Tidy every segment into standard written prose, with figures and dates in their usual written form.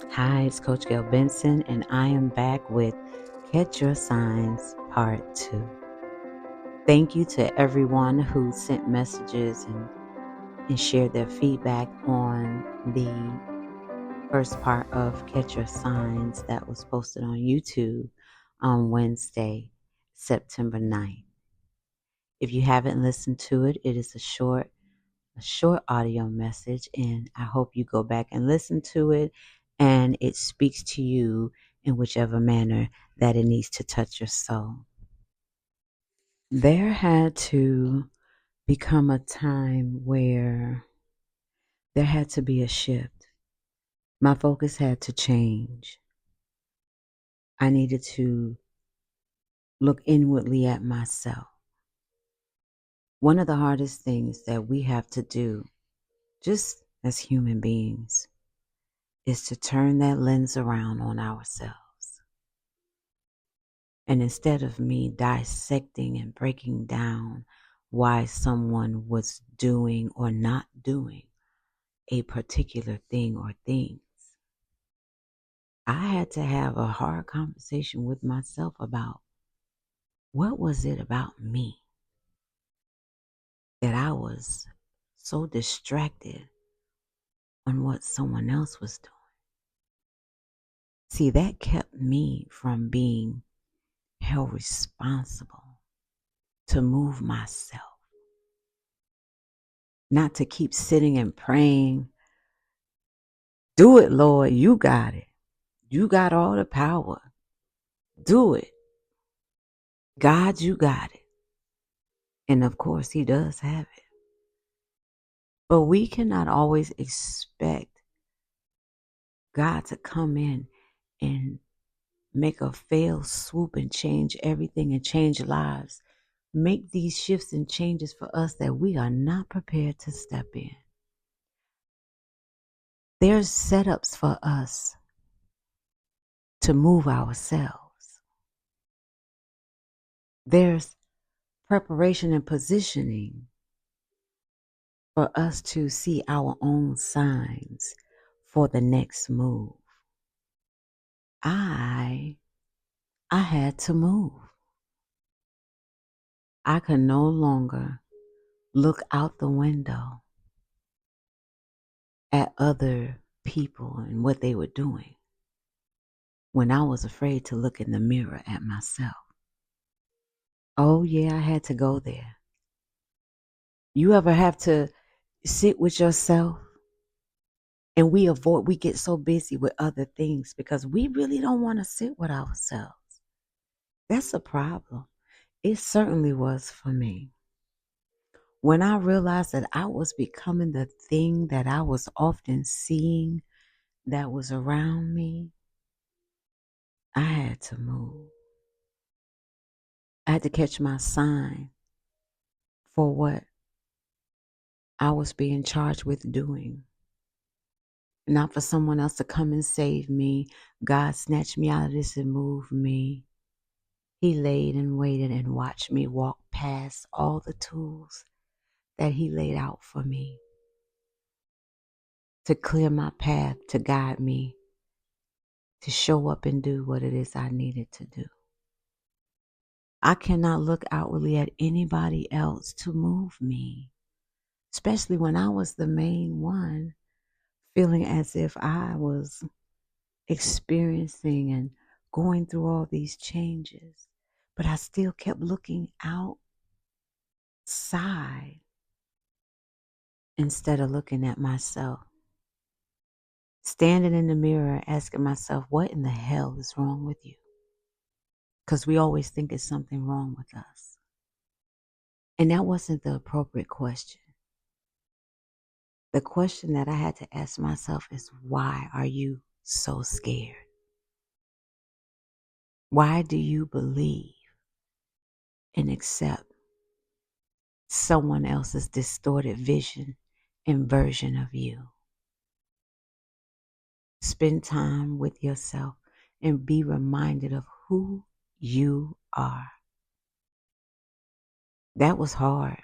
Hi, it's Coach Gail Benson, and I am back with Catch Your Signs Part 2. Thank you to everyone who sent messages and shared their feedback on the first part of Catch Your Signs that was posted on YouTube on Wednesday, September 9th. If you haven't listened to it, it is a short audio message, and I hope you go back and listen to it and it speaks to you in whichever manner that it needs to touch your soul. There had to become a time where there had to be a shift. My focus had to change. I needed to look inwardly at myself. One of the hardest things that we have to do, just as human beings, is to turn that lens around on ourselves. And instead of me dissecting and breaking down why someone was doing or not doing a particular thing or things, I had to have a hard conversation with myself about what was it about me that I was so distracted on what someone else was doing. See, that kept me from being held responsible to move myself. Not to keep sitting and praying, do it, Lord, you got it. You got all the power. Do it. God, you got it. And of course, He does have it. But we cannot always expect God to come in and make a fail swoop and change everything and change lives. Make these shifts and changes for us that we are not prepared to step in. There's setups for us to move ourselves. There's preparation and positioning for us to see our own signs for the next move. I had to move. I could no longer look out the window at other people and what they were doing when I was afraid to look in the mirror at myself. Oh yeah, I had to go there. You ever have to sit with yourself? And we get so busy with other things because we really don't want to sit with ourselves. That's a problem. It certainly was for me. When I realized that I was becoming the thing that I was often seeing that was around me, I had to move. I had to catch my sign for what I was being charged with doing. Not for someone else to come and save me. God snatched me out of this and moved me. He laid and waited and watched me walk past all the tools that He laid out for me to clear my path, to guide me, to show up and do what it is I needed to do. I cannot look outwardly at anybody else to move me, especially when I was the main one, feeling as if I was experiencing and going through all these changes. But I still kept looking outside instead of looking at myself. Standing in the mirror asking myself, what in the hell is wrong with you? Because we always think it's something wrong with us. And that wasn't the appropriate question. The question that I had to ask myself is, why are you so scared? Why do you believe and accept someone else's distorted vision and version of you? Spend time with yourself and be reminded of who you are. That was hard.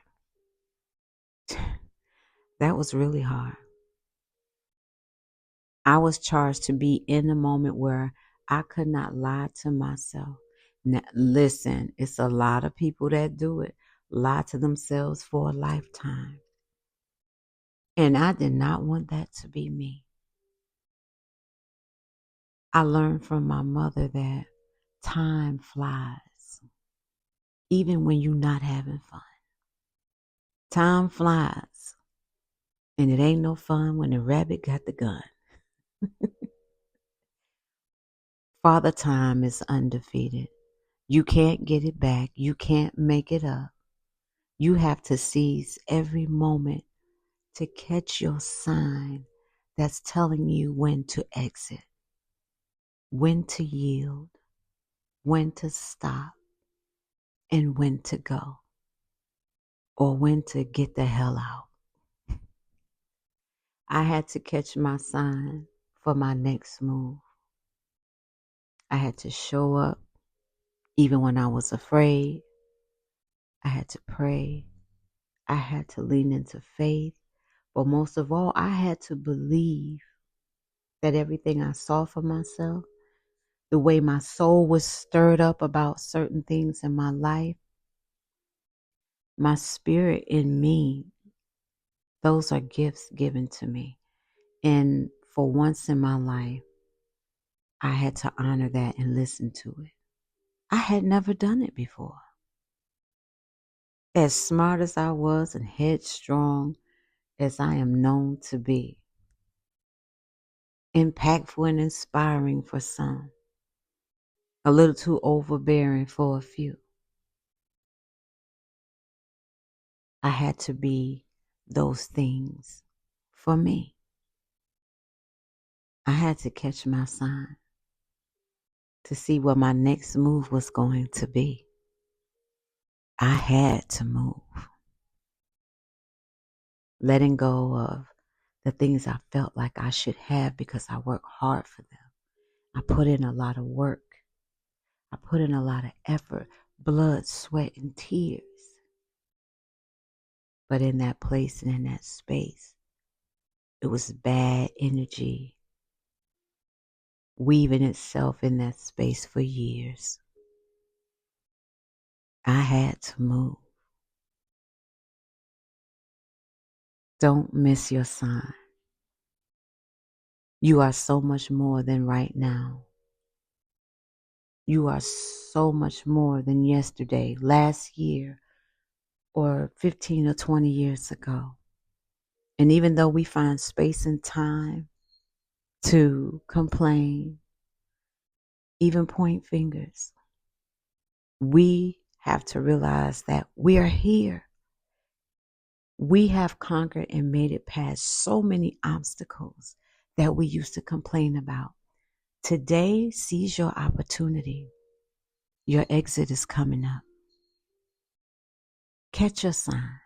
That was really hard. I was charged to be in the moment where I could not lie to myself. Now, listen, it's a lot of people that do it, lie to themselves for a lifetime. And I did not want that to be me. I learned from my mother that time flies, even when you're not having fun. Time flies, and it ain't no fun when the rabbit got the gun. Father Time is undefeated. You can't get it back. You can't make it up. You have to seize every moment to catch your sign that's telling you when to exit, when to yield, when to stop, and when to go, or when to get the hell out. I had to catch my sign for my next move. I had to show up even when I was afraid. I had to pray. I had to lean into faith. But most of all, I had to believe that everything I saw for myself, the way my soul was stirred up about certain things in my life, my spirit in me, those are gifts given to me. And for once in my life, I had to honor that and listen to it. I had never done it before. As smart as I was and headstrong as I am known to be, impactful and inspiring for some, a little too overbearing for a few, I had to be those things for me. I had to catch my sign to see what my next move was going to be. I had to move. Letting go of the things I felt like I should have because I worked hard for them. I put in a lot of work. I put in a lot of effort, blood, sweat, and tears. But in that place and in that space, it was bad energy weaving itself in that space for years. I had to move. Don't miss your sign. You are so much more than right now. You are so much more than yesterday, last year, or 15 or 20 years ago. And even though we find space and time to complain, even point fingers, we have to realize that we are here. We have conquered and made it past so many obstacles that we used to complain about. Today, seize your opportunity. Your exit is coming up. Catch your sign.